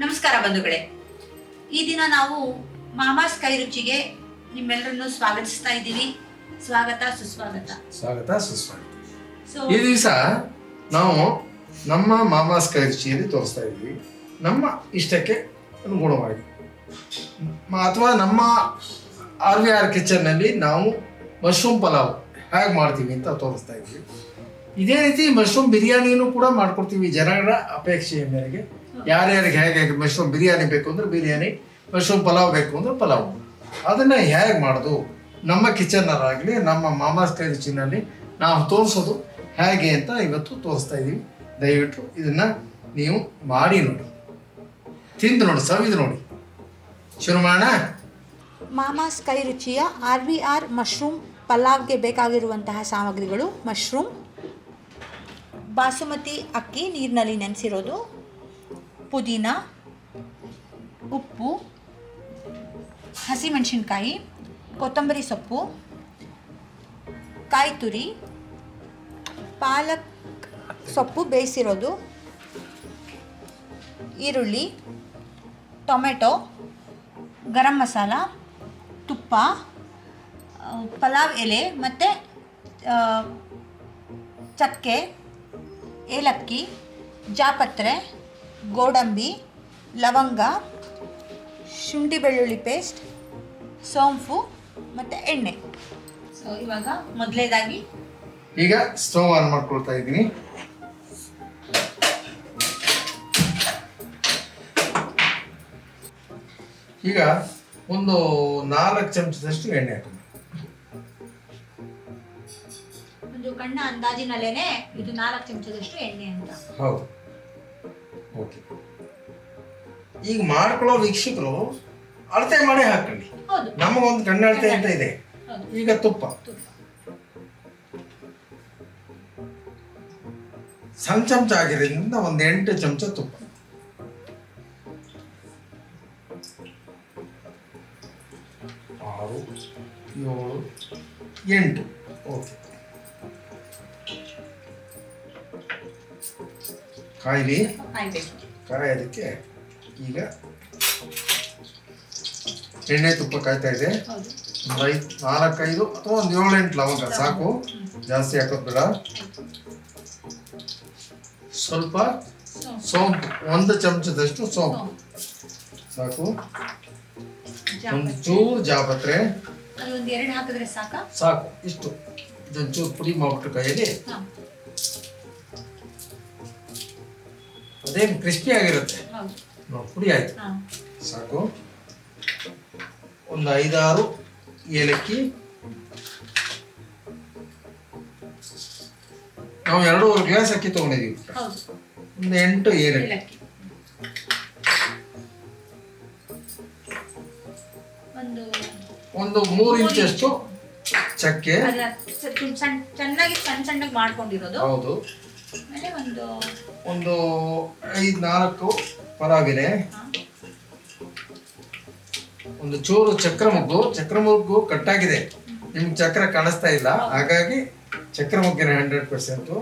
ನಮಸ್ಕಾರ ಬಂಧುಗಳೇ. ಈ ದಿನ ನಾವು ಮಾಮಾಸ್ ಕೈ ರುಚಿಗೆ ನಿಮ್ಮೆಲ್ಲರನ್ನು ಸ್ವಾಗತಿಸ್ತಾ ಇದ್ದೀವಿ. ಸ್ವಾಗತ ಸುಸ್ವಾಗತ. ಈ ದಿವಸ ನಾವು ನಮ್ಮ ಮಾಮಾಸ್ ಕೈ ರುಚಿಯಲ್ಲಿ ತೋರಿಸ್ತಾ ಇದ್ವಿ. ನಮ್ಮ ಇಷ್ಟಕ್ಕೆ ಅನುಗುಣವಾಗಿ ಅಥವಾ ನಮ್ಮ RVR ಕಿಚನ್ನಲ್ಲಿ ನಾವು ಮಶ್ರೂಮ್ ಪಲಾವ್ ಹೇಗೆ ಮಾಡ್ತೀವಿ ಅಂತ ತೋರಿಸ್ತಾ ಇದ್ವಿ. ಇದೇ ರೀತಿ ಮಶ್ರೂಮ್ ಬಿರಿಯಾನಿನೂ ಕೂಡ ಮಾಡ್ಕೊಡ್ತೀವಿ ಜನರ ಅಪೇಕ್ಷೆಯ ಮೇರೆಗೆ. ಯಾರ್ಯಾರಿಗೆ ಹೇಗೆ ಮಶ್ರೂಮ್ ಬಿರಿಯಾನಿ ಬೇಕು ಅಂದ್ರೆ ಬಿರಿಯಾನಿ, ಮಶ್ರೂಮ್ ಪಲಾವ್ ಬೇಕು ಅಂದ್ರೆ ಪಲಾವ್. ಅದನ್ನು ಹೇಗೆ ಮಾಡೋದು ನಮ್ಮ ಕಿಚನ್ನರಾಗಲಿ ನಮ್ಮ ಮಾಮಾಸ್ ಕೈ ರುಚಿನಲ್ಲಿ ನಾವು ತೋರಿಸೋದು ಹೇಗೆ ಅಂತ ಇವತ್ತು ತೋರಿಸ್ತಾ ಇದ್ದೀವಿ. ದಯವಿಟ್ಟು ಇದನ್ನು ನೀವು ಮಾಡಿ ನೋಡಿ, ತಿಂದು ನೋಡಿ, ಸವಿದು ನೋಡಿ. ಶುರು ಮಾಡೋಣ. ಮಾಮಾಸ್ ಕೈ ರುಚಿಯ RVR ಮಶ್ರೂಮ್ ಪಲಾವ್ಗೆ ಬೇಕಾಗಿರುವಂತಹ ಸಾಮಗ್ರಿಗಳು: ಮಶ್ರೂಮ್, ಬಾಸುಮತಿ ಅಕ್ಕಿ ನೀರಿನಲ್ಲಿ ನೆನೆಸಿರೋದು, ಪುದೀನ, ಉಪ್ಪು, ಹಸಿಮೆಣಸಿನ್ಕಾಯಿ, ಕೊತ್ತಂಬರಿ ಸೊಪ್ಪು, ಕಾಯಿ ತುರಿ, ಪಾಲಕ್ ಸೊಪ್ಪು ಬೇಯಿಸಿರೋದು, ಈರುಳ್ಳಿ, ಟೊಮೆಟೊ, ಗರಂ ಮಸಾಲ, ತುಪ್ಪ, ಪಲಾವ್ ಎಲೆ ಮತ್ತು ಚಕ್ಕೆ, ಏಲಕ್ಕಿ, ಜಾಪತ್ರೆ, ಗೋಡಂಬಿ, ಲವಂಗ, ಶುಂಠಿ ಬೆಳ್ಳುಳ್ಳಿ ಪೇಸ್ಟ್, ಸೋಂಪು ಮತ್ತು ಎಣ್ಣೆ. ಸೊ ಇವಾಗ ಮೊದಲನೇದಾಗಿ ಈಗ ಸ್ಟವ್ ಆನ್ ಮಾಡ್ಕೊಳ್ತಾ ಇದ್ದೀನಿ. ಈಗ ಒಂದು 4 ಚಮಚದಷ್ಟು ಎಣ್ಣೆ ಹಾಕೋಣ. ಒಂದು ಕಣ್ಣ ಅಂದಾಜಿನಲ್ಲೇನೆ ಇದು 4 ಚಮಚದಷ್ಟು ಎಣ್ಣೆ ಅಂತ. ಹೌದು, ಓಕೆ. ಈಗ ಮಾಡ್ಕೊಳ್ಳೋ ವೀಕ್ಷಕರು ಅಳತೆ ಮಾಡಿ ಹಾಕೊಳ್ಳಿ. ನಮಗೊಂದು ಕಣ್ಣಳತೆ ಅಂತ ಇದೆ. ಈಗ ತುಪ್ಪ ಸಣ್ಣ ಚಮಚ ಆಗಿರೋದ್ರಿಂದ ಒಂದು 8 ಚಮಚ ತುಪ್ಪ. ಆರು, 7, 8. ಓಕೆ. ಕಾಯೋದಕ್ಕೆ ಈಗ ಎಣ್ಣೆ ತುಪ್ಪ ಕಾಯ್ತಾ ಇದೆ. ಒಂದು 4-5 ಅಥವಾ ಒಂದು 7-8 ಲವಂಗ ಸಾಕು, ಜಾಸ್ತಿ ಹಾಕೋದು ಬೇಡ. ಸ್ವಲ್ಪ ಸೋಂಪು, 1 ಚಮಚದಷ್ಟು ಸೋಂಪು ಸಾಕು. ಒಂದು ಚೂರು ಜಾಪತ್ರೆ ಸಾಕು. ಇಷ್ಟು ಇದೊಂಚೂರು ಪುಡಿ ಮಾಡ್ಬಿಟ್ಟು ಕೈಯಲ್ಲಿ, ಅದೇನು ಕ್ರಿಸ್ಪಿ ಆಗಿರುತ್ತೆ ಪುಡಿ. ಆಯ್ತು, ಸಾಕು. ಒಂದು 5-6 ಏಲಕ್ಕಿ. ನಾವು 2.5 ಗ್ಲಾಸ್ ಅಕ್ಕಿ ತಗೊಂಡಿದ್ದೀವಿ. ಒಂದು 8 ಏಲಕ್ಕಿ, ಒಂದು 3 ಇಂಚಷ್ಟು ಚಕ್ಕೆ, ಚೆನ್ನಾಗಿ ಸಣ್ಣಗೆ ಮಾಡ್ಕೊಂಡಿರೋದು. ಹೌದು. ಒಂದು 5-4 ಪಲಾವ್ ಎಲೆ, ಒಂದು ಚೂರು ಚಕ್ರ ಮೊಗ್ಗು ಕಟ್ಟಾಗಿದೆ. ನಿಮ್ಗೆ ಚಕ್ರ ಕಾಣಿಸ್ತಾ ಇಲ್ಲ, ಹಾಗಾಗಿ ಚಕ್ರ ಮೊಗ್ಗಿನ 100%.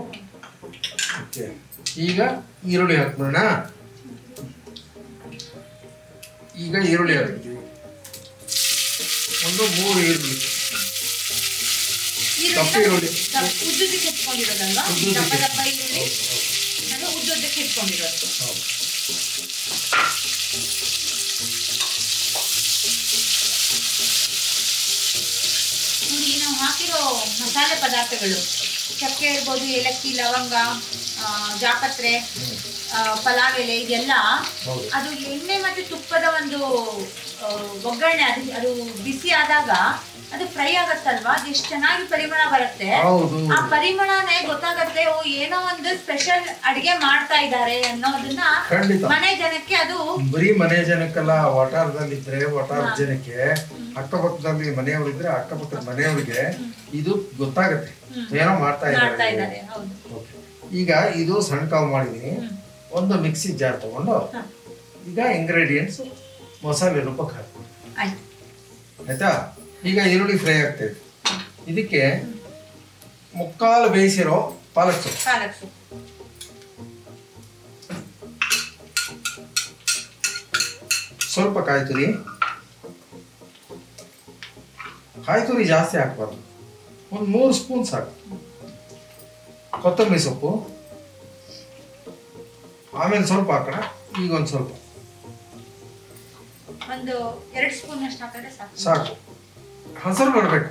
ಓಕೆ. ಈಗ ಈರುಳ್ಳಿ ಹಾಕೋಣ. ಈಗ ಈರುಳ್ಳಿ ಹಾಕ್ತೀವಿ. ಒಂದು 3 ಈರುಳ್ಳಿ, ದಪ್ಪ ಈರುಳ್ಳಿ, ನಾವು ಹಾಕಿರೋ ಮಸಾಲೆ ಪದಾರ್ಥಗಳು ಚಕ್ಕೆ ಇರ್ಬೋದು, ಏಲಕ್ಕಿ, ಲವಂಗ, ಜಾಪತ್ರೆ, ಪಲಾವ್ ಎಲೆ, ಇದೆಲ್ಲ ಅದು ಎಣ್ಣೆ ಮತ್ತು ತುಪ್ಪದ ಒಂದು ಒಗ್ಗರಣೆ. ಅದು ಬಿಸಿ ಆದಾಗ ಅದು ಫ್ರೈ ಆಗತ್ತಲ್ವಾ, ಅದು ಎಷ್ಟು ಚೆನ್ನಾಗಿ ಪರಿಮಳ ಬರುತ್ತೆ. ಆ ಪರಿಮಳನೇ ಗೊತ್ತಾಗತ್ತೆ, ಓ ಏನೋ ಒಂದು ಸ್ಪೆಷಲ್ ಅಡಿಗೆ ಮಾಡ್ತಾ ಇದ್ದಾರೆ ಅನ್ನೋದನ್ನ ಮನೆ ಜನಕ್ಕೆ. ಅದು ಬರೀ ಮನೆ ಜನಕ್ಕಲ್ಲ, ವಟಾರದಲ್ಲಿದ್ರೆ ವಟಾರ ಜನಕ್ಕೆ, ಅಕ್ಕಪಕ್ಕದಲ್ಲಿ ಮನೆಯವರಿದ್ರೆ ಅಕ್ಕಪಕ್ಕದ ಮನೆಯವರಿಗೆ ಇದು ಗೊತ್ತಾಗತ್ತೆ, ಏನೋ ಮಾಡ್ತಾ ಇದ್ದಾರೆ. ಈಗ ಇದು ಸಣ್ಣ ಕಾವು ಮಾಡಿದೀನಿ. ಒಂದು ಮಿಕ್ಸಿ ಜಾರ್ ತಗೊಂಡು ಈಗ ಇಂಗ್ರೀಡಿಯೆಂಟ್ಸ್ ಮಸಾಲೆ ರೂಪಕ್ಕೆ ಹಾಕ್ತೀನಿ. ಆಯ್ತಾ? ಈಗ ಈರುಳ್ಳಿ ಫ್ರೈ ಆಗ್ತೈತೆ. ಇದಕ್ಕೆ 3/4 ಬೇಯಿಸಿರೋ ಪಾಲಕ್ ಸೊಪ್ಪು, ಸ್ವಲ್ಪ ಕಾಯಿ ತುರಿ. ಕಾಯಿ ತುರಿ ಜಾಸ್ತಿ ಹಾಕ್ಬಾರ್ದು, ಒಂದು 3 ಸ್ಪೂನ್ ಸಾಕು. ಕೊತ್ತಂಬರಿ ಸೊಪ್ಪು ಆಮೇಲೆ ಸ್ವಲ್ಪ ಹಾಕೋಣ. ಈಗ ಒಂದು ಸ್ವಲ್ಪ ಒಂದು 2 ಸ್ಪೂನ್ ಅಷ್ಟು ಹಾಕಿದ್ರೆ ಸಾಕು. ಹಸಿರು ಬರಬೇಕು.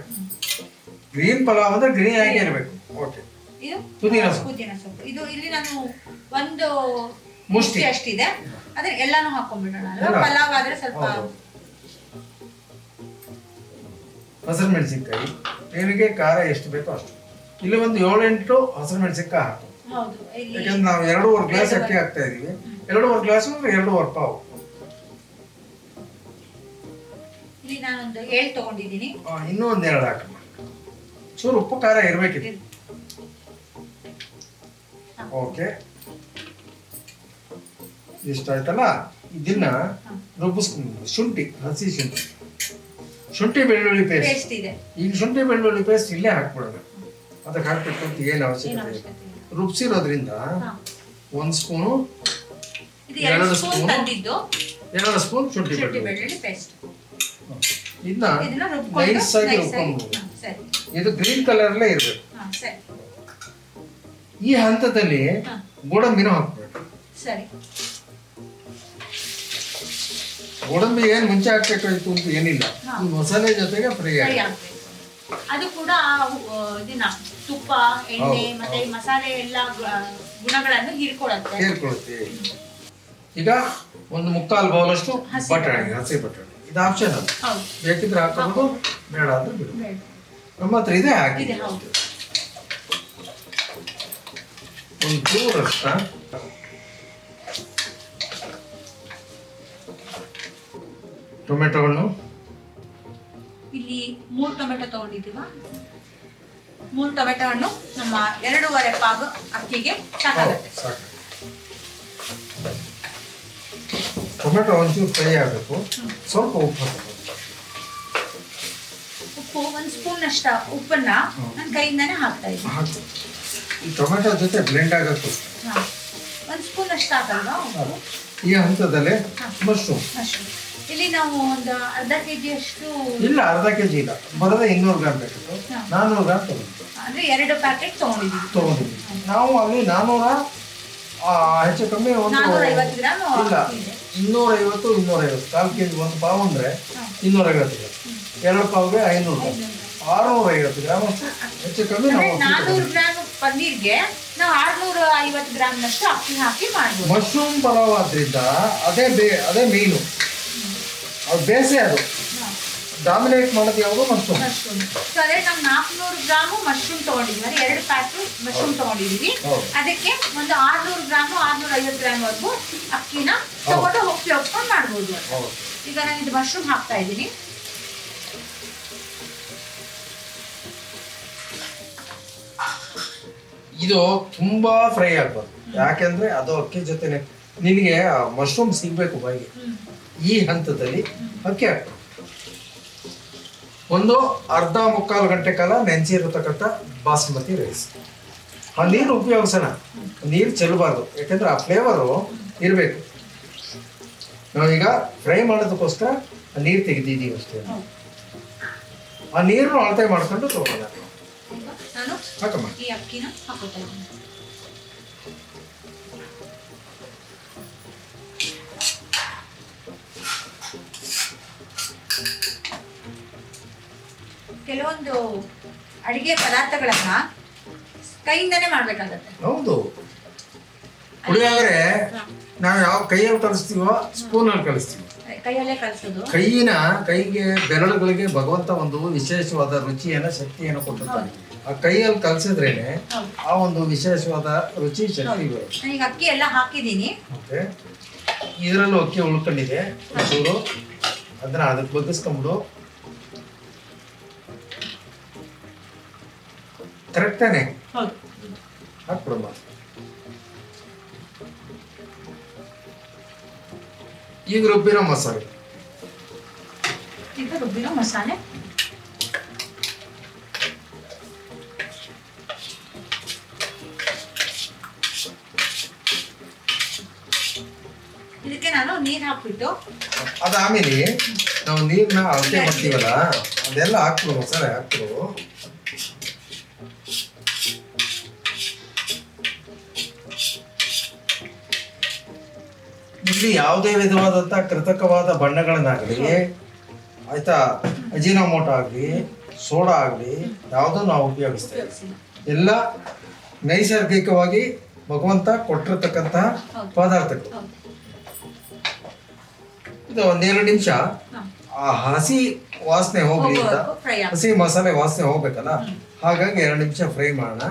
ಗ್ರೀನ್ ಪಲಾವ್ ಅಂದ್ರೆ ಗ್ರೀನ್ ಆಗಿ ಇರಬೇಕು. ಓಕೆ. ಇದು ಪುದೀನ ಸೊಪ್ಪು. ಇದು ಇಲ್ಲಿ ನಾನು ಒಂದು ಮುಷ್ಟಿ ಅಷ್ಟಿದೆ, ಅದ್ರ ಎಲ್ಲಾನು ಹಾಕೊಂಡ್ಬಿಡೋಣ ಅಲ್ವಾ? ಪಲಾವ್ ಆದ್ರೆ ಸ್ವಲ್ಪ. ಹಸಿರು ಮೆಣಸಿನ್ಕಾಯಿ ನಿನಗೆ ಖಾರ ಎಷ್ಟು ಬೇಕೋ ಅಷ್ಟು. ಇಲ್ಲಿ ಒಂದು 7-8 ಹಸಿರು ಮೆಣಸಿನ್ಕಾಯಿ ಹಾಕು. ಹೌದು. ಯಾಕಂದ್ರೆ ನಾವು 2.5 ಗ್ಲಾಸ್ ಅಕ್ಕಿ ಹಾಕ್ತಾ ಇದೀವಿ. 2.5 ಗ್ಲಾಸ್ ಅಂದ್ರೆ 2.5 ಪಾವು. ಇಲ್ಲಿ ನಾನೊಂದು 7 ತಗೊಂಡಿದ್ದೀನಿ. ಇನ್ನೂ ಒಂದು 2 ಹಾಕೋಣ. ಚೂರು ಉಪ್ಪು ಖಾರ ಇರ್ಬೇಕಿದೆ. ಓಕೆ, ಇಷ್ಟ ಆಯ್ತಲ್ಲ. ಇದನ್ನ ರುಬ್ಬಿಸ್ಕೊಂಡು ಶುಂಠಿ, ಹಸಿ ಶುಂಠಿ ಬೆಳ್ಳುಳ್ಳಿ ಪೇಸ್ಟ್ ಇದೆ. ಈಗ ಶುಂಠಿ ಬೆಳ್ಳುಳ್ಳಿ ಪೇಸ್ಟ್ ಇಲ್ಲೇ ಹಾಕ್ಬಿಡೋಣ. ಅದಕ್ಕೆ ಹಾಕ್ಬೇಕು ಅಂತ ಏನು ಅವಶ್ಯಕತೆ ಇಲ್ಲ. ರುಬ್ಸಿರೋದ್ರಿಂದ 1 ಸ್ಪೂನು, 2 ಸ್ಪೂನ್ ಶುಂಠಿ ಬೆಳ್ಳುಳ್ಳಿ ಪೇಸ್ಟ್. ಇದನ್ನ ನೈಸ್ ಆಗಿ ರುಬ್ಕೊಂಡು. ಇದು ಗ್ರೀನ್ ಕಲರ್ ಅಲ್ಲೇ ಇರ್ಬೇಕು. ಈ ಹಂತದಲ್ಲಿ ಗೋಡಂಬಿನೂ ಹಾಕ್ಬೇಕು. ಸರಿ. ಗೋಡಂಬಿ ಏನ್ ಮುಂಚೆ ಹಾಕ್ಬೇಕಾಯ್ತು ಅಂತ ಏನಿಲ್ಲ, ಈ ಮಸಾಲೆ ಜೊತೆಗೆ ಫ್ರೈ ಆಗ್ಬೇಕು. ಅದು ಕೂಡ ಇದನ್ನ ತುಪ್ಪ, ಎಣ್ಣೆ ಮತ್ತೆ ಮಸಾಲೆ ಎಲ್ಲ ಗುಣಗಳನ್ನು ಹೀರ್ಕೊಳ್ಳುತ್ತೆ. ಈಗ ಒಂದು 3/4 ಬೌಲ್ ಅಷ್ಟು ಬಟಾಣಿ, ಹಸಿ ಬಟಾಣಿ. ಇದು ಆಪ್ಷನಲ್, ಬೇಕಿದ್ರೆ ಹಾಕೋಬಹುದು, ಬೇಡ ಅಂದ್ರೆ ಬಿಡು. ನಮ್ಮ ಹತ್ರ ಇದೆ, ಹಾಕಿದೆ. ಒಂದು ಚೂರಷ್ಟ ಟೊಮೆಟೊಗಳನ್ನು. ಇಲ್ಲಿ 3 ಟೊಮೆಟೊ ತಗೊಂಡಿದ್ದೀವ. 3 ಟೊಮೆಟೊ ಹಣ್ಣು ನಮ್ಮ 2.5 ಪಾವು ಅಕ್ಕಿಗೆ ಸಾಕಾಗುತ್ತೆ. ಟೊಮೆಟೊ ಒಂಚೂರು ಫ್ರೈ ಆಗಬೇಕು. ಸ್ವಲ್ಪ ಉಪ್ಪು ಉಪ್ಪು 1 ಸ್ಪೂನ್ ಅಷ್ಟ ಉಪ್ಪನ್ನ ನಾನು ಕೈಯಿಂದಾನೆ ಹಾಕ್ತಾ ಇದ್ದೀನಿ. ಈ ಟೊಮೆಟೊ ಜೊತೆ ಬ್ಲೆಂಡ್ ಆಗಬೇಕು. 1 ಸ್ಪೂನ್ ಅಷ್ಟ ಹಾಕಲ್ವಾ? ಈ ಹಂತದಲ್ಲಿ ಮಶ್ರೂಮ್. ಇಲ್ಲಿ ನಾವು ಒಂದು ಅರ್ಧ ಕೆಜಿ ಅಷ್ಟು ಇಲ್ಲ, ಅರ್ಧ ಕೆಜಿ ಇಲ್ಲ, ಬರೋದೇ 200 ಗ್ರಾಮ್ ಬೇಕಿತ್ತು. 400 ಗ್ರಾಮ್ ತಗೊಂಡು ಅಂದ್ರೆ 2 ಪ್ಯಾಕೆಟ್ ತಗೊಂಡಿದ್ದೀವಿ. ನಾವು ಅಲ್ಲಿ 400 ಹೆಚ್ಚು ಕಮ್ಮಿ ಒಂದು 450 ಗ್ರಾಮ್ ಇಲ್ಲ, 250 1/4 ಕೆಜಿ. 1 ಪಾವು ಅಂದ್ರೆ 250 ಗ್ರಾಮ್, 2 ಪಾವ್ಗೆ 500 ಗ್ರಾಮ್, 650 ಗ್ರಾಮ್ ಅಷ್ಟು ಹೆಚ್ಚು ಕಮ್ಮಿ. 400 ಗ್ರಾಮ್ ಪನ್ನೀರ್ಗೆ ನಾವು 650 ಗ್ರಾಮ್ನಷ್ಟು ಅಕ್ಕಿ ಹಾಕಿ ಮಾಡ್ಬೋದು. ಮಶ್ರೂಮ್ ಪಲಾವ್ ಆದ್ರಿಂದ ಅದೇ ಮೀನು, ಅದು ಬೇಸೆ. ಅದು ಡಾಮಿನೇಟ್ ಮಾಡೋದು ಯಾವುದು? ಮಶ್ರೂಮ್. ಸೊ ಅದೇ ನಾವು 400 ಗ್ರಾಮು ಮಶ್ರೂಮ್ ತಗೊಂಡಿದ್ದೀವಿ, ಅಂದ್ರೆ 2 ಪ್ಯಾಕೆಟ್ ಮಶ್ರೂಮ್ ತಗೊಂಡಿದ್ದೀವಿ. ಅದಕ್ಕೆ ಒಂದು 600 ಗ್ರಾಮು 650 ಗ್ರಾಮ್ ವರೆಗೂ ಅಕ್ಕಿನ ತಗೊಂಡು ಉಪಯೋಗಿಸ್ಕೊಂಡು ಮಾಡ್ಬೋದು. ಈಗ ನಾನು ಇದು ಮಶ್ರೂಮ್ ಹಾಕ್ತಾ ಇದ್ದೀನಿ. ಇದು ತುಂಬಾ ಫ್ರೈ ಆಗ್ಬಾರ್ದು, ಯಾಕೆಂದ್ರೆ ಅದು ಅಕ್ಕಿ ಜೊತೆನೆ ನಿನಗೆ ಮಶ್ರೂಮ್ ಸಿಗ್ಬೇಕು ಬಾಯಿಗೆ. ಈ ಹಂತದಲ್ಲಿ ಅಕ್ಕಿ ಹಾಕ್ಬೇಕು. ಒಂದು ಅರ್ಧ 3/4 ಗಂಟೆ ಕಾಲ ನೆನೆಸಿರತಕ್ಕಂಥ ಬಾಸ್ಮತಿ ರೈಸ್. ಆ ನೀರು ಉಪಯೋಗಿಸೋಣ, ನೀರು ಚೆಲ್ಲಬಾರ್ದು, ಯಾಕಂದ್ರೆ ಆ ಫ್ಲೇವರು ಇರಬೇಕು. ನಾವೀಗ ಫ್ರೈ ಮಾಡೋದಕ್ಕೋಸ್ಕರ ಆ ನೀರು ತೆಗೆದಿದ್ದೀವಿ ಅಷ್ಟೇ. ಆ ನೀರನ್ನು ಅಳತೆ ಮಾಡ್ಕೊಂಡು ತಗೊಳ್ಳೋಣ. ನಾನು ಹಾಕಮ್ಮ. ಈ ಅಕ್ಕಿನ ಹಾಕೋತಾ ಇದ್ದೀನಿ. ಕೆಲವೊಂದು ಅಡಿಗೆ ಪದಾರ್ಥಗಳನ್ನ ಕೈಯಿಂದಾನೇ ಮಾಡ್ಬೇಕಾಗತ್ತೆ. ಹೌದು. ಪುಳಿಯೋಗರೆ ನಾವು ಯಾವ ಕೈಯಲ್ಲಿ ಕಲಿಸ್ತೀವೋ ಸ್ಪೂನಲ್ಲಿ ಕಲಿಸ್ತೀವಿ. ಕೈಯಲ್ಲೇ ಕಲಿಸೋದು. ಕೈಗೆ ಬೆರಳುಗಳಿಗೆ ಭಗವಂತ ಒಂದು ವಿಶೇಷವಾದ ರುಚಿಯನ್ನ ಶಕ್ತಿಯನ್ನು ಕೊಟ್ಟಿರ್ತಾನೆ. ಆ ಕೈಯಲ್ಲಿ ಕಲಸಿದ್ರೇನೆ ಆ ಒಂದು ವಿಶೇಷವಾದ ರುಚಿ ಶಕ್ತಿ ಬರುತ್ತೆ. ಈಗ ಅಕ್ಕಿ ಎಲ್ಲ ಹಾಕಿದ್ದೀನಿ. ಓಕೆ, ಇದರಲ್ಲೂ ಅಕ್ಕಿ ಉಳ್ಕೊಂಡಿದೆ ಒಂಚೂರು, ಅದನ್ನ ಅದಕ್ಕೆ ಬಗ್ಗಿಸ್ಕೊಂಬಿಡು. ಕರೆಕ್ಟ್ ತಾನೆ? ಹಾಕ್ಬಿಡಮ್ಮ. ಈಗ ರುಬ್ಬಿರೋ ಮಸಾಲೆ. ಇದಕ್ಕೆ ನಾನು ನೀರ್ ಹಾಕ್ಬಿಟ್ಟು ಅದಾದ್ಮೇಲೆ ನಾವು ನೀರನ್ನ ಅಳತೆ ಮಾಡ್ತೀವಲ್ಲ ಅದೆಲ್ಲ ಹಾಕ್ಬಿಡು, ಮಸಾಲೆ ಹಾಕ್ಬಿಡು. ಇಲ್ಲಿ ಯಾವುದೇ ವಿಧವಾದಂತ ಕೃತಕವಾದ ಬಣ್ಣಗಳನ್ನಾಗಲಿ ಆಯ್ತಾ, ಅಜಿನೋಮೋಟೊ ಆಗಲಿ ಸೋಡಾ ಆಗಲಿ ಯಾವುದೂ ನಾವು ಉಪಯೋಗಿಸ್ತೇವೆ. ಎಲ್ಲ ನೈಸರ್ಗಿಕವಾಗಿ ಭಗವಂತ ಕೊಟ್ಟಿರ್ತಕ್ಕಂತಹ ಪದಾರ್ಥಗಳು. ಇದು 1-2 ನಿಮಿಷ ಆ ಹಸಿ ವಾಸನೆ ಹೋಗ್ಲಿ ಅಂತ, ಹಸಿ ಮಸಾಲೆ ವಾಸನೆ ಹೋಗ್ಬೇಕಲ್ಲ, ಹಾಗಾಗಿ 2 ನಿಮಿಷ ಫ್ರೈ ಮಾಡೋಣ.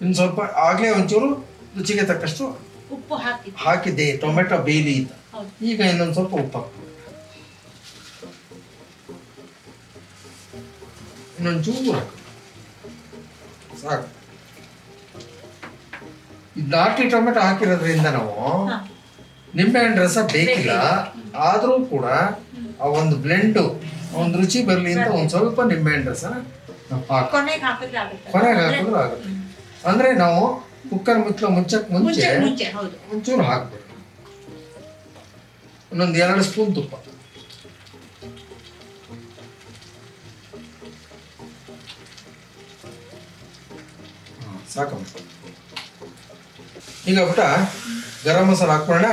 ಇನ್ನು ಸ್ವಲ್ಪ ಆಗ್ಲೇ ಒಂಚೂರು ರುಚಿಗೆ ತಕ್ಕಷ್ಟು ಉಪ್ಪು ಹಾಕಿದ್ದೆ, ಟೊಮೆಟೊ ಬೇಲಿ ಅಂತ. ಈಗ ಇನ್ನೊಂದು ಸ್ವಲ್ಪ ಉಪ್ಪು ಹಾಕ್ತೀವಿ, ಇನ್ನೊಂದು ಚೂರು ಹಾಕಿ ಸಾಕು. ಇದು ನಾಟಿ ಟೊಮೆಟೊ ಹಾಕಿರೋದ್ರಿಂದ ನಾವು ನಿಂಬೆಹಣ್ಣು ರಸ ಬೇಕಿಲ್ಲ, ಆದ್ರೂ ಕೂಡ ಆ ಒಂದು ಬ್ಲೆಂಡು ಒಂದು ರುಚಿ ಬರಲಿ ಅಂತ ಒಂದು ಸ್ವಲ್ಪ ನಿಂಬೆಹಣ್ಣು ರಸ ಕೊನೆಗೆ ಹಾಕಿದ್ರೆ ಆಗುತ್ತೆ. ಅಂದ್ರೆ ನಾವು ಕುಕ್ಕರ್ ಮುಂಚೆ ಒಂಚೂರು ಹಾಕ್ಬೇಕು. ಇನ್ನೊಂದು 2 ಸ್ಪೂನ್ ತುಪ್ಪ, ಸಾಕಮ್ಮ. ಈಗ ಬಿಟ್ಟ ಗರಂ ಮಸಾಲ ಹಾಕ್ಕೊಳ್ಳೋಣ.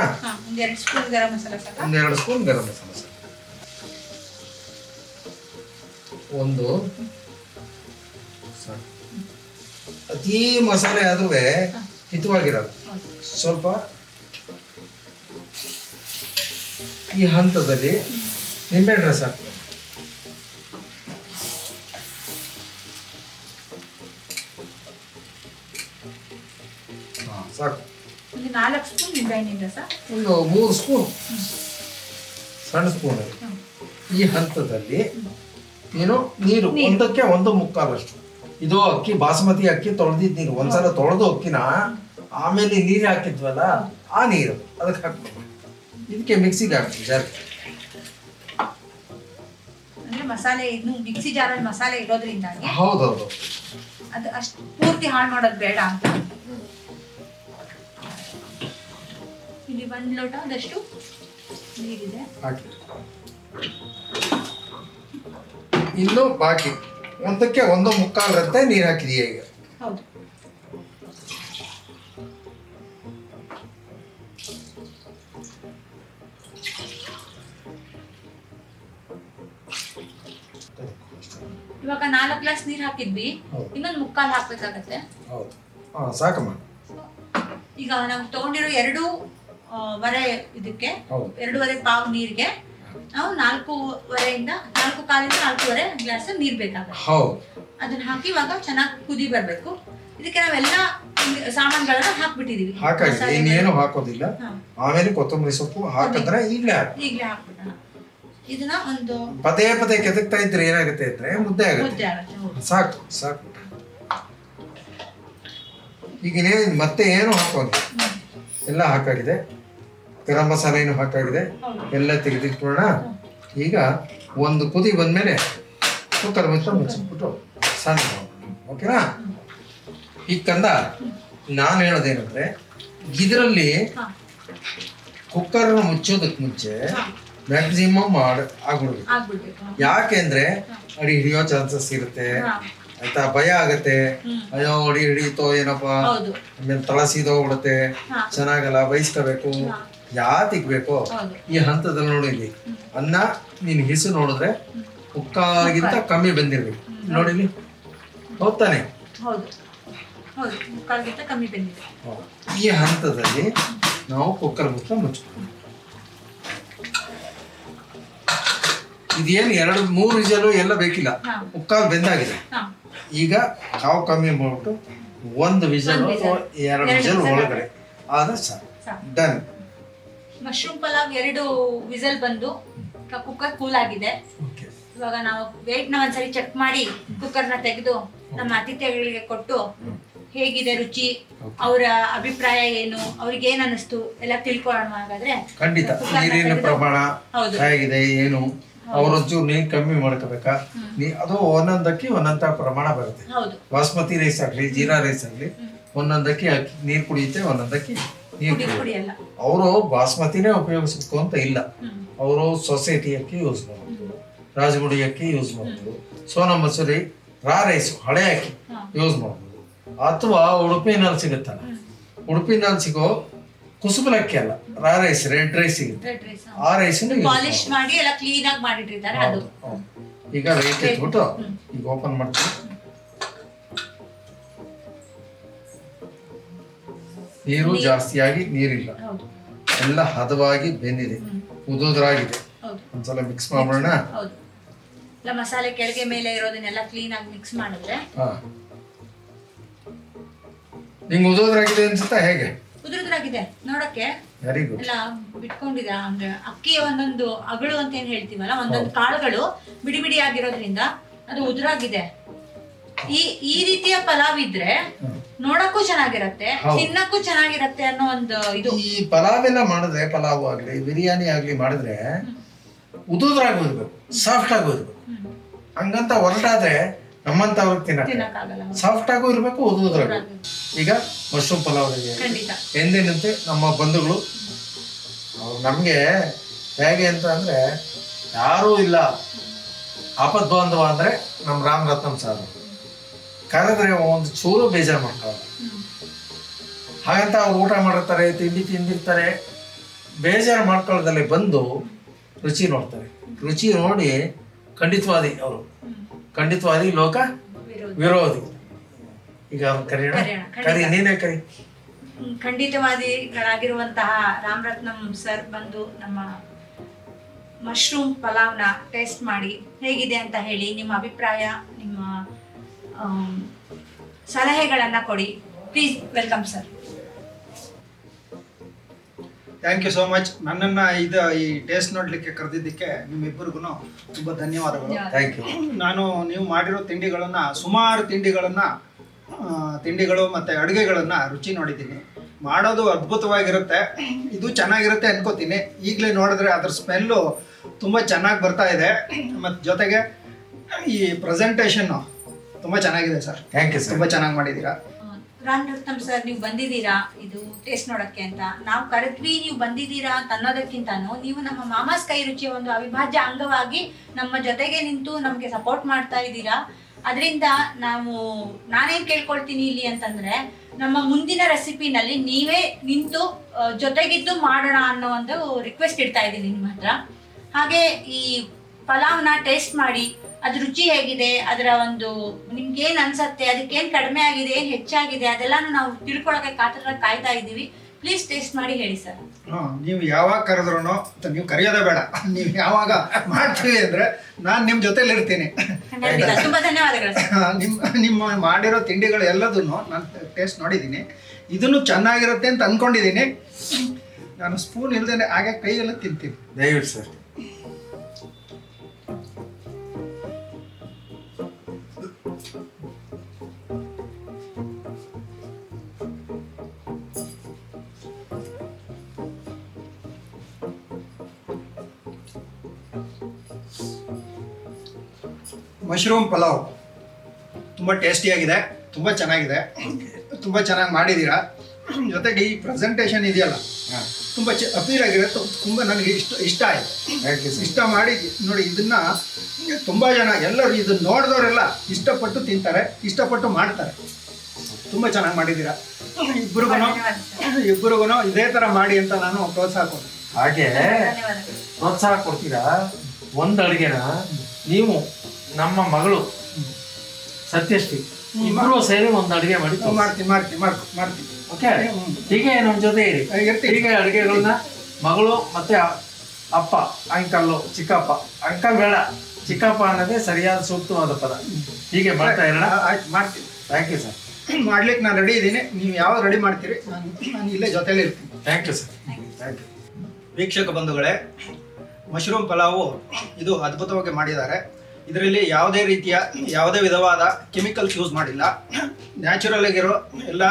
1-2 ಸ್ಪೂನ್ ಗರಂ ಮಸಾಲ ಸಾಕು. 1-2 ಸ್ಪೂನ್ ಗರಂ ಮಸಾಲ ಸಾಕು. ಒಂದು ಸಾಕು. ಅತೀ ಮಸಾಲೆ ಆದ್ರೂ ಹಿತವಾಗಿರೋದು. ಸ್ವಲ್ಪ ಈ ಹಂತದಲ್ಲಿ ನಿಂಬೆಹಣ್ಣು ರಸ ಹಾಕ್ತೀವಿ. ಸಾಕು. 4 ಸ್ಪೂನ್ ನಿಂಬೆಹಣ್ಣಿನ ರಸ, ಒಂದು 3 ಸ್ಪೂನ್ ಸಣ್ಣ ಸ್ಪೂನ್. ಈ ಹಂತದಲ್ಲಿ ನೀನು ನೀರು 1.25 ಇದು ಅಕ್ಕಿ ಬಾಸುಮತಿ ಅಕ್ಕಿ ತೊಳೆದಿದ್ದು ನೀರು. ಒಂದ್ಸಲ ತೊಳೆದು ಅಕ್ಕಿನ ಆಮೇಲೆ ನೀರು ಹಾಕಿದ್ವಲ್ಲ ಆ ನೀರು ಅದಕ್ಕೆ ಹಾಕ್ಬೇಕು. ಇದಕ್ಕೆ ಮಿಕ್ಸಿಗೆ ಹಾಕ್ತೀವಿ ಜಾರ್. ಅಂದ್ರೆ ಮಸಾಲೆ ಇನ್ನು ಮಿಕ್ಸಿ ಜಾರಲ್ಲಿ ಮಸಾಲೆ ಇರೋದ್ರಿಂದಾಗಿ ಹೌದೌದು, ಅದು ಅಷ್ಟು ಪೂರ್ತಿ ಹಾಳು ಮಾಡೋದು ಬೇಡ ಅಂತ ಇಲ್ಲಿ 1 ಲೋಟದಷ್ಟು ನೀರಿದೆ ಹಾಕಿ. ಇನ್ನು ಬಾಕಿ 1.25 ನೀರು ಹಾಕಿದೀಯ ಈಗ. ಹೌದು. ಇವಾಗ 4 ಗ್ಲಾಸ್ ನೀರು ಹಾಕಿದ್ವಿ, ಇನ್ನೊಂದು 3/4 ಹಾಕ್ಬೇಕಾಗತ್ತೆ. ಹೌದು, ಸಾಕಮ್ಮ. ಈಗ ನಾವು ತಗೊಂಡಿರೋ 2.5 ಇದಕ್ಕೆ 2.5 ಪಾವ್ ನೀರಿಗೆ ನಾವು 4.25 4.25 ಗ್ಲಾಸ್ ನೀರ್ ಬೇಕಾಗುತ್ತೆ. ಅದನ್ನ ಹಾಕಿ ಇವಾಗ ಚೆನ್ನಾಗಿ ಕುದಿ ಬರ್ಬೇಕು. ಇದಕ್ಕೆ ನಾವೆಲ್ಲ ಸಾಮಾನುಗಳನ್ನ ಹಾಕ್ಬಿಟ್ಟಿದೀವಿ. ಇನ್ನೇನು ಹಾಕೋದಿಲ್ಲ. ಆಮೇಲೆ ಕೊತ್ತಂಬರಿ ಸೊಪ್ಪು ಹಾಕಿದ್ರೆ ಈಗಲೇ ಹಾಕ್ಬಿಡೋಣ. ಇದನ್ನ ಒಂದು ಪದೇ ಪದೇ ಕೆದಕ್ತಾ ಇದ್ರೆ ಏನಾಗುತ್ತೆ ಅಂದ್ರೆ ಮುದ್ದೆ ಆಗುತ್ತೆ. ಸಾಕು ಸಾಕು. ಈಗ ಮತ್ತೆ ಏನು ಹಾಕೋದು, ಎಲ್ಲ ಹಾಕಾಗಿದೆ. ಗರಂ ಮಸಾಲೆಯನ್ನು ಹಾಕಾಗಿದೆ, ಎಲ್ಲ ತೆಗೆದಿಟ್ಕೊಳ್ಳೋಣ. ಈಗ ಒಂದು ಕುದಿ ಬಂದ್ಮೇಲೆ ಕುಕ್ಕರ್ ಮುಚ್ಚಿಬಿಟ್ಟು ಸಣ್ಣ ಓಕೆನಾ. ಈಗ ಕಂದ ನಾನು ಹೇಳೋದೇನಂದ್ರೆ, ಇದರಲ್ಲಿ ಕುಕ್ಕರ್ ಮುಚ್ಚೋದಕ್ಕೆ ಮುಂಚೆ ಮ್ಯಾಕ್ಸಿಮಮ್ ಆಗ್ಬಿಡ್ಬೇಕು. ಯಾಕೆಂದ್ರೆ ಅಡಿ ಹಿಡಿಯೋ ಚಾನ್ಸಸ್ ಇರುತ್ತೆ ಆಯ್ತಾ, ಭಯ ಆಗತ್ತೆ. ಅಯ್ಯೋ ಅಡಿ ಹಿಡಿಯುತ್ತೋ ಏನಪ್ಪ, ಆಮೇಲೆ ತಳ ಸೀದೋಗ್ಬಿಡುತ್ತೆ, ಚೆನ್ನಾಗಲ್ಲ, ಬಯಸ್ಕೋಬೇಕು. ಯಾತಿಗ್ಬೇಕೋ ಈ ಹಂತದಲ್ಲಿ ನೋಡಿಲಿ. ಅನ್ನ ನೀನ್ ಹಿಸು ನೋಡಿದ್ರೆ ಮುಕ್ಕಾಲ್ಗಿಂತ ಕಮ್ಮಿ ಬಂದಿರ್ಬೇಕು. ನೋಡಿಲಿ, ಹೌದಾನೆ? ಈ ಹಂತದಲ್ಲಿ ನಾವು ಕುಕ್ಕರ್ ಮುಚ್ಕೊಂಡು ಇದೇನು 2-3 ವಿಜಲು ಎಲ್ಲ ಬೇಕಿಲ್ಲ, ಮುಕ್ಕಾಲು ಬೆಂದಾಗಿದೆ. ಈಗ ಕಾವು ಕಮ್ಮಿ ಮಾಡ್ಬಿಟ್ಟು 1 ವಿಜಲ್ ಅಥವಾ 2 ವಿಜಲ್ ಒಳಗಡೆ ಆದ್ರೆ ಸಾಕು, ಡನ್. ಮಶ್ರೂಮ್ ಪಲಾವ್ 2 ವಿಸಲ್ ಬಂದು ಕುಕ್ಕರ್ ಕೂಲ್ ಆಗಿದೆ. ಇವಾಗ ನಾವು ವೇಟ್ ನ ಒಂದ್ಸರಿ ಚೆಕ್ ಮಾಡಿ ಕುಕ್ಕರ್ನ ತೆಗೆದು ನಮ್ಮ ಅತಿಥಿಗಳಿಗೆ ಕೊಟ್ಟು ಹೇಗಿದೆ ರುಚಿ, ಅವರ ಅಭಿಪ್ರಾಯ ಏನು, ಅವ್ರಿಗೆ ಏನ್ ಅನಿಸ್ತು ಎಲ್ಲ ತಿಳ್ಕೊಳ್ಳೋಣ. ಹಾಗಾದ್ರೆ ಖಂಡಿತ ನೀರಿನ ಪ್ರಮಾಣ ಹೇಗಿದೆ ಏನು, ಅವ್ರೊಂಚೂರು ನೀರು ಕಮ್ಮಿ ಮಾಡ್ಕೋಬೇಕಾ, ಅದು ಒಂದೊಂದಕ್ಕೆ ಒಂದೊಂದ ಪ್ರಮಾಣ ಬರುತ್ತೆ. ಬಾಸ್ಮತಿ ರೈಸ್ ಆಗ್ಲಿ, ಜೀರಾ ರೈಸ್ ಆಗ್ಲಿ ಒಂದೊಂದಕ್ಕೆ ಅಕ್ಕಿ ನೀರು ಕುಡಿಯುತ್ತೆ, ಒಂದೊಂದಕ್ಕೆ ನೀರು ಕುಡಿಯಲ್ಲ. ಅವರು ಬಾಸ್ಮತಿನೇ ಉಪಯೋಗಿಸ್ಬೇಕು ಅಂತ ಇಲ್ಲ. ಅವರು ಸೊಸೈಟಿ ಅಕ್ಕಿ ಯೂಸ್ ಮಾಡೋದು, ರಾಜಗುಡಿ ಅಕ್ಕಿ ಯೂಸ್ ಮಾಡೋದು, ಸೋನಾ ಮಸೂರಿ ರಾ ರೈಸ್ ಹಳೆ ಅಕ್ಕಿ ಯೂಸ್ ಮಾಡೋದು, ಅಥವಾ ಉಡುಪಿನಲ್ಲಿ ಸಿಗುತ್ತಲ್ಲ, ಉಡುಪಿನಲ್ಲಿ ಸಿಗೋ ಕುಸುಬಲಕ್ಕಿ ಅಲ್ಲ, ರಾ ರೈಸ್ ರೆಡ್ ರೈಸ್ ಸಿಗುತ್ತೆ, ಆ ರೈಸ್ ಪಾಲಿಶ್ ಮಾಡಿ ಎಲ್ಲ ಕ್ಲೀನ್ ಆಗಿ ಮಾಡಿಟ್ಟಿದ್ದಾರೆ ಅದು. ಈಗ ರೈಟ್ ಇಟ್ಬಿಟ್ಟು ಈಗ ಓಪನ್ ಮಾಡ್ತೀವಿ. ನೀರು ಜಾಸ್ತಿಯಾಗಿ ನೀರಿಲ್ಲ, ಎಲ್ಲ ಹದವಾಗಿ ಬೆಂದಿದೆ, ಉದುರಾಗಿದೆ. ಒಂದ್ಸಲ ಮಿಕ್ಸ್ ಮಾಡೋಣ. ಮಸಾಲೆ ಕೆಳಗೆ ಮೇಲೆ ಇರೋದನ್ನೆಲ್ಲ ಕ್ಲೀನ್ ಆಗಿ ಮಿಕ್ಸ್ ಮಾಡಿದ್ರೆ ನಿಂಗೆ ಉದುರಾಗಿದೆ ಅನ್ಸುತ್ತಾ? ಹೇಗೆ ಉದುರುದ್ರಾಗಿದೆ ನೋಡಕ್ಕೆ? Very good. ಎಲ್ಲ ಬಿಟ್ಕೊಂಡಿದ ಅಂದ್ರೆ ಅಕ್ಕಿಯ ಒಂದೊಂದು ಅಗಳು ಅಂತ ಏನ್ ಹೇಳ್ತೀವಲ್ಲ, ಒಂದೊಂದು ಕಾಳುಗಳು ಬಿಡಿ ಬಿಡಿ ಆಗಿರೋದ್ರಿಂದ ಅದು ಉದುರಾಗಿದೆ. ಈ ರೀತಿಯ ಪಲಾವ್ ಇದ್ರೆ ನೋಡಕ್ಕೂ ಚೆನ್ನಾಗಿರತ್ತೆ, ತಿನ್ನಕ್ಕೂ ಚೆನ್ನಾಗಿರತ್ತೆ ಅನ್ನೋ ಒಂದು ಇದು. ಈ ಪಲಾವ್ ಎಲ್ಲ ಮಾಡಿದ್ರೆ, ಪಲಾವ್ ಆಗ್ಲಿ ಬಿರಿಯಾನಿ ಆಗ್ಲಿ ಮಾಡಿದ್ರೆ ಉದುದ್ರಾಗಿ ಹೋಗ್ಬೇಕು, ಸಾಫ್ಟ್ ಆಗಿ ಹೋಗ್ಬೇಕು. ಹಂಗಂತ ಹೊರಟಾದ್ರೆ ನಮ್ಮಂತವ್ರಿಗೆ ತಿನ್ನಕ್ಕಾಗಲ್ಲ. ಸಾಫ್ಟ್ ಆಗು ಇರ್ಬೇಕು, ಉದುದ್ರಾಗ. ಈಗ ಮಶ್ರೂಮ್ ಪಲಾವ್ ಎಂದಿನಂತೆ ನಮ್ಮ ಬಂಧುಗಳು ಅವ್ರು ನಮ್ಗೆ ಹೇಗೆ ಅಂತ ಅಂದ್ರೆ, ಯಾರೂ ಇಲ್ಲ ಆಪತ್ ಬಾಂಧವ ಅಂದ್ರೆ ನಮ್ಮ ರಾಮ್ ರತ್ನಂ ಸಾರ್ ಕರೆದ್ರೆ ಒಂದು ಚೂರು ಬೇಜಾರು ಮಾಡ್ಕೊಳ್ಳಲ್ಲ. ಹಾಗಂತ ಅವ್ರು ಊಟ ಮಾಡಿರ್ತಾರೆ, ತಿಂಡಿ ತಿಂದಿರ್ತಾರೆ, ಬೇಜಾರು ಮಾಡ್ಕೊಳ್ಳೋದಲ್ಲಿ ಬಂದು ರುಚಿ ನೋಡ್ತಾರೆ. ರುಚಿ ನೋಡಿ ಖಂಡಿತವಾದಿ ಅವರು, ಖಂಡಿತವಾದಿ ಲೋಕ ವಿರೋಧಿ. ಈಗ ಅವ್ರು ಕರೆಯೋಣ, ಕರಿ, ನೀನೇ ಕರಿ. ಖಂಡಿತವಾದಿಗಳಾಗಿರುವಂತಹ ರಾಮ್ ರತ್ನಂ ಸರ್ ಬಂದು ನಮ್ಮ ಮಶ್ರೂಮ್ ಪಲಾವ್ನ ಟೇಸ್ಟ್ ಮಾಡಿ ಹೇಗಿದೆ ಅಂತ ಹೇಳಿ ನಿಮ್ಮ ಅಭಿಪ್ರಾಯ, ನಿಮ್ಮ ಸಲಹೆಗಳನ್ನ ಕೊಡಿ. Please welcome sir. Thank you so much. ನನ್ನನ್ನು ಈ ಟೇಸ್ಟ್ ನೋಡಲಿಕ್ಕೆ ಕರೆದಿದ್ದಕ್ಕೆ ನಿಮ್ಮಿಬ್ಬರಿಗೂ ತುಂಬ ಧನ್ಯವಾದಗಳು. Thank you. ನೀವು ಮಾಡಿರೋ ಸುಮಾರು ತಿಂಡಿಗಳು ಮತ್ತು ಅಡುಗೆಗಳನ್ನು ರುಚಿ ನೋಡಿದ್ದೀನಿ. ಮಾಡೋದು ಅದ್ಭುತವಾಗಿರುತ್ತೆ, ಇದು ಚೆನ್ನಾಗಿರುತ್ತೆ ಅನ್ಕೋತೀನಿ. ಈಗಲೇ ನೋಡಿದ್ರೆ ಅದ್ರ ಸ್ಮೆಲ್ಲು ತುಂಬ ಚೆನ್ನಾಗಿ ಬರ್ತಾ ಇದೆ, ಮತ್ತು ಜೊತೆಗೆ ಈ ಪ್ರೆಸೆಂಟೇಷನ್ನು ತುಂಬ ಚೆನ್ನಾಗಿದೆ ಸರ್. ಥ್ಯಾಂಕ್ ಯು ಸರ್, ತುಂಬ ಚೆನ್ನಾಗಿ ಮಾಡಿದ್ದೀರಾ. ರಾಮ್ ರತ್ನಂ ಸರ್, ನೀವು ಬಂದಿದ್ದೀರಾ ಇದು ಟೇಸ್ಟ್ ನೋಡಕ್ಕೆ ಅಂತ. ನಾವು ಕರೆದ್ವಿ, ನೀವು ಬಂದಿದ್ದೀರಾ ಅಂತ ಅನ್ನೋದಕ್ಕಿಂತನೂ ನೀವು ನಮ್ಮ ಮಾಮಾಸ್ ಕೈ ರುಚಿಯ ಒಂದು ಅವಿಭಾಜ್ಯ ಅಂಗವಾಗಿ ನಮ್ಮ ಜೊತೆಗೆ ನಿಂತು ನಮಗೆ ಸಪೋರ್ಟ್ ಮಾಡ್ತಾ ಇದ್ದೀರಾ. ಅದರಿಂದ ನಾನೇನ್ ಕೇಳ್ಕೊಳ್ತೀನಿ ಇಲ್ಲಿ ಅಂತಂದ್ರೆ, ನಮ್ಮ ಮುಂದಿನ ರೆಸಿಪಿನಲ್ಲಿ ನೀವೇ ನಿಂತು ಜೊತೆಗಿದ್ದು ಮಾಡೋಣ ಅನ್ನೋ ಒಂದು ರಿಕ್ವೆಸ್ಟ್ ಇಡ್ತಾ ಇದ್ದೀನಿ ನಿಮ್ಮ ಹತ್ರ. ಹಾಗೆ ಈ ಪಲಾವ್ನ ಟೇಸ್ಟ್ ಮಾಡಿ ಅದ್ರ ರುಚಿ ಹೇಗಿದೆ, ಅದರ ಒಂದು ನಿಮ್ಗೆ ಏನ್ ಅನ್ಸತ್ತೆ, ಅದಕ್ಕೇನ್ ಕಡಿಮೆ ಆಗಿದೆ, ಏನ್ ಹೆಚ್ಚಾಗಿದೆ, ಅದೆಲ್ಲಾನು ನಾವು ತಿಳ್ಕೊಳಕ್ಕೆ ಕಾಯ್ತಾ ಇದ್ದೀವಿ. ಪ್ಲೀಸ್ ಟೇಸ್ಟ್ ಮಾಡಿ ಹೇಳಿ ಸರ್. ನೀವು ಯಾವಾಗ ಕರೆದ್ರು, ನೀವು ಕರೆಯೋದೇ ಬೇಡ, ನೀವು ಯಾವಾಗ ಮಾಡ್ತೀವಿ ಅಂದ್ರೆ ನಾನು ನಿಮ್ಮ ಜೊತೆಲಿ ಇರ್ತೀನಿ. ತುಂಬಾ ಧನ್ಯವಾದಗಳು. ನಿಮ್ಮ ಮಾಡಿರೋ ತಿಂಡಿಗಳು ಎಲ್ಲದನ್ನು ನಾನು ಟೇಸ್ಟ್ ನೋಡಿದ್ದೀನಿ. ಇದನ್ನು ಚೆನ್ನಾಗಿರುತ್ತೆ ಅಂತ ಅನ್ಕೊಂಡಿದ್ದೀನಿ. ನಾನು ಸ್ಪೂನ್ ಇಲ್ದೇನೆ ಹಾಗೆ ಕೈಯೆಲ್ಲ ತಿಂತೀನಿ. ದಯವಿಟ್ಟು ಸರ್. ಮಶ್ರೂಮ್ ಪಲಾವ್ ತುಂಬ ಟೇಸ್ಟಿಯಾಗಿದೆ, ತುಂಬ ಚೆನ್ನಾಗಿದೆ, ತುಂಬ ಚೆನ್ನಾಗಿ ಮಾಡಿದ್ದೀರಾ. ಜೊತೆಗೆ ಈ ಪ್ರೆಸೆಂಟೇಷನ್ ಇದೆಯಲ್ಲ ತುಂಬ ಅಪೀಲ್ ಆಗಿದೆ, ತುಂಬ ನನಗೆ ಇಷ್ಟ ಆಯಿತು. ಇಷ್ಟ ಮಾಡಿ ನೋಡಿ, ಇದನ್ನು ತುಂಬ ಜನ ಎಲ್ಲರೂ ಇದನ್ನು ನೋಡಿದವರೆಲ್ಲ ಇಷ್ಟಪಟ್ಟು ತಿಂತಾರೆ, ಇಷ್ಟಪಟ್ಟು ಮಾಡ್ತಾರೆ. ತುಂಬ ಚೆನ್ನಾಗಿ ಮಾಡಿದ್ದೀರಾ. ಇಬ್ಬರಿಗೂ ಇದೇ ಥರ ಮಾಡಿ ಅಂತ ನಾನು ಪ್ರೋತ್ಸಾಹ ಕೊಡ್ತೀನಿ. ಹಾಗೆ ಪ್ರೋತ್ಸಾಹ ಕೊಡ್ತೀರಾ. ಒಂದು ಅಡುಗೆನ ನೀವು ನಮ್ಮ ಮಗಳು ಸತ್ಯಶ್ರೀ ಇಬ್ಬರು ಸೇರಿ ಒಂದು ಅಡುಗೆ ಮಾಡಿ ಮಾಡ್ತೀನಿ. ಓಕೆ, ಹೀಗೆ ನಮ್ಮ ಜೊತೆ ಇರಿ. ಹೀಗೆ ಅಡುಗೆಗಳನ್ನ ಮಗಳು ಮತ್ತೆ ಅಪ್ಪ, ಅಂಕಲ್ಲು, ಚಿಕ್ಕಪ್ಪ, ಅಂಕಲ್ ಬೇಡ, ಚಿಕ್ಕಪ್ಪ ಅನ್ನೋದೇ ಸರಿಯಾದ ಸೂಕ್ತವಾದ ಪದ. ಹೀಗೆ ಮಾಡ್ತಾ ಇರೋಣ. ಆಯ್ತು, ಮಾಡ್ತೀನಿ. Thank you sir. ಮಾಡ್ಲಿಕ್ಕೆ ನಾನು ರೆಡಿ ಇದ್ದೀನಿ. ನೀವು ಯಾವಾಗ ರೆಡಿ ಮಾಡ್ತೀರಿ, ನಾನು ಇಲ್ಲೇ ಜೊತೆಲೇ ಇರ್ತೀನಿ. Thank you sir. Thank you. ವೀಕ್ಷಕ ಬಂಧುಗಳೇ, ಮಶ್ರೂಮ್ ಪಲಾವು ಇದು ಅದ್ಭುತವಾಗಿ ಮಾಡಿದ್ದಾರೆ. ಇದರಲ್ಲಿ ಯಾವುದೇ ವಿಧವಾದ ಕೆಮಿಕಲ್ಸ್ ಯೂಸ್ ಮಾಡಿಲ್ಲ. ನ್ಯಾಚುರಲ್ ಆಗಿರೋ ಎಲ್ಲ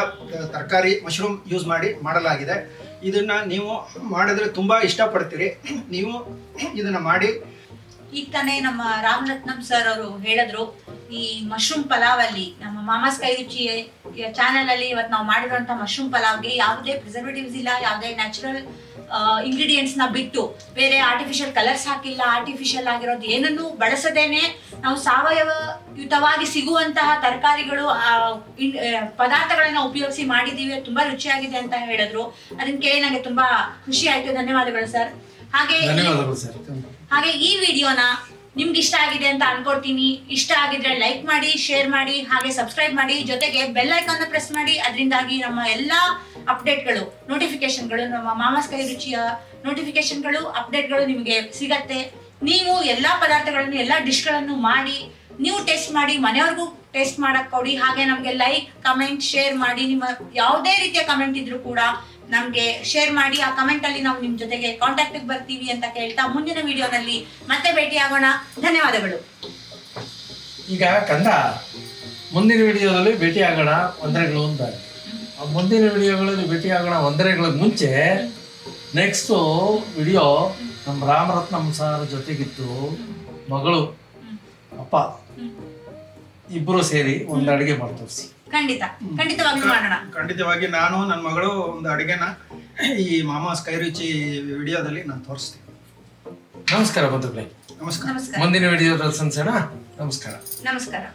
ತರಕಾರಿ, ಮಶ್ರೂಮ್ ಯೂಸ್ ಮಾಡಿ ಮಾಡಲಾಗಿದೆ. ಇದನ್ನು ನೀವು ಮಾಡಿದ್ರೆ ತುಂಬ ಇಷ್ಟಪಡ್ತೀರಿ. ನೀವು ಇದನ್ನು ಮಾಡಿ. ಈಗ ತಾನೇ ನಮ್ಮ ರಾಮ್ ರತ್ನಂ ಸರ್ ಅವರು ಹೇಳಿದ್ರು, ಈ ಮಶ್ರೂಮ್ ಪಲಾವ್ ಅಲ್ಲಿ ನಮ್ಮ ಮಾಮಾಸ್ ಕೈ ರುಚಿ ಚಾನೆಲ್ ಅಲ್ಲಿ ಇವತ್ತು ನಾವು ಮಾಡಿರುವಂತ ಮಶ್ರೂಮ್ ಪಲಾವ್ಗೆ ಯಾವುದೇ ಪ್ರಿಸರ್ವೇಟಿವ್ಸ್ ಇಲ್ಲ, ಯಾವುದೇ ನ್ಯಾಚುರಲ್ ಇಂಗ್ರೀಡಿಯೆಂಟ್ಸ್ ನ ಬಿಟ್ಟು ಬೇರೆ ಆರ್ಟಿಫಿಷಿಯಲ್ ಕಲರ್ಸ್ ಹಾಕಿಲ್ಲ, ಆರ್ಟಿಫಿಷಿಯಲ್ ಆಗಿರೋದು ಏನನ್ನೂ ಬಳಸದೇನೆ ನಾವು ಸಾವಯವಯುತವಾಗಿ ಸಿಗುವಂತಹ ತರಕಾರಿಗಳು ಪದಾರ್ಥಗಳನ್ನ ಉಪಯೋಗಿಸಿ ಮಾಡಿದೀವಿ. ತುಂಬಾ ರುಚಿಯಾಗಿದೆ ಅಂತ ಹೇಳಿದ್ರು. ಅದನ್ನ ಕೇಳಿ ನನಗೆ ತುಂಬಾ ಖುಷಿ ಆಯ್ತು. ಧನ್ಯವಾದಗಳು ಸರ್. ಹಾಗೆ ಈ ವಿಡಿಯೋನ ನಿಮ್ಗೆ ಇಷ್ಟ ಆಗಿದೆ ಅಂತ ಅನ್ಕೊಳ್ತೀನಿ. ಇಷ್ಟ ಆಗಿದ್ರೆ ಲೈಕ್ ಮಾಡಿ, ಶೇರ್ ಮಾಡಿ, ಹಾಗೆ ಸಬ್ಸ್ಕ್ರೈಬ್ ಮಾಡಿ, ಜೊತೆಗೆ ಬೆಲ್ ಐಕಾನ್ ಪ್ರೆಸ್ ಮಾಡಿ. ಅದರಿಂದಾಗಿ ನಮ್ಮ ಎಲ್ಲಾ ಅಪ್ಡೇಟ್ಗಳು, ನೋಟಿಫಿಕೇಶನ್ಗಳು, ನಮ್ಮ ಮಾಮಾಸ್ ಕೈ ರುಚಿಯ ನೋಟಿಫಿಕೇಶನ್ಗಳು, ಅಪ್ಡೇಟ್ಗಳು ನಿಮಗೆ ಸಿಗತ್ತೆ. ನೀವು ಎಲ್ಲಾ ಪದಾರ್ಥಗಳನ್ನು, ಎಲ್ಲಾ ಡಿಶ್ಗಳನ್ನು ಮಾಡಿ, ನೀವು ಟೇಸ್ಟ್ ಮಾಡಿ, ಮನೆಯವ್ರಿಗೂ ಟೇಸ್ಟ್ ಮಾಡಕ್ ಕೊಡಿ. ಹಾಗೆ ನಮ್ಗೆ ಲೈಕ್, ಕಮೆಂಟ್, ಶೇರ್ ಮಾಡಿ. ನಿಮ್ಮ ಯಾವುದೇ ರೀತಿಯ ಕಮೆಂಟ್ ಇದ್ರೂ ಕೂಡ ನಮ್ಗೆ ಶೇರ್ ಮಾಡಿ. ಆ ಕಮೆಂಟ್ ಅಲ್ಲಿ ನಾವು ನಿಮ್ ಜೊತೆಗೆ ಕಾಂಟ್ಯಾಕ್ಟ್ ಬರ್ತೀವಿ ಅಂತ ಕೇಳ್ತಾ ಮುಂದಿನ ವಿಡಿಯೋನಲ್ಲಿ ಮತ್ತೆ ಭೇಟಿ ಆಗೋಣ. ಧನ್ಯವಾದಗಳು. ಈಗ ಕಂದ ಮುಂದಿನ ವಿಡಿಯೋದಲ್ಲಿ ಭೇಟಿ ಆಗೋಣ ವಂದನೆಗಳು ಅಂತ. ಮುಂದಿನ ವಿಡಿಯೋಗಳಲ್ಲಿ ಭೇಟಿ ಆಗೋಣ ವಂದನೆಗಳಿಗೆ ಮುಂಚೆ ನೆಕ್ಸ್ಟ್ ವಿಡಿಯೋ ನಮ್ಮ ರಾಮರತ್ನಂ ಸಾರ್ ಜೊತೆಗಿತ್ತು. ಮಗಳು ಅಪ್ಪ ಇಬ್ಬರು ಸೇರಿ ಒಂದು ಅಡುಗೆ ಮಾಡಿ ತೋರಿಸಿ. ಖಂಡಿತವಾಗಿ ನಾನು ನನ್ನ ಮಗಳು ಒಂದು ಅಡುಗೆನ ಈ ಮಾಮಾಸ್ ಕೈ ರುಚಿ ವಿಡಿಯೋದಲ್ಲಿ ನಾನು ತೋರಿಸ್ತೀನಿ. ನಮಸ್ಕಾರ ಬಂಧುಗಳೇ. ನಮಸ್ಕಾರ. ಮುಂದಿನ ವಿಡಿಯೋದಲ್ಲಿ ಸಂಸೋಣ. ನಮಸ್ಕಾರ. ನಮಸ್ಕಾರ.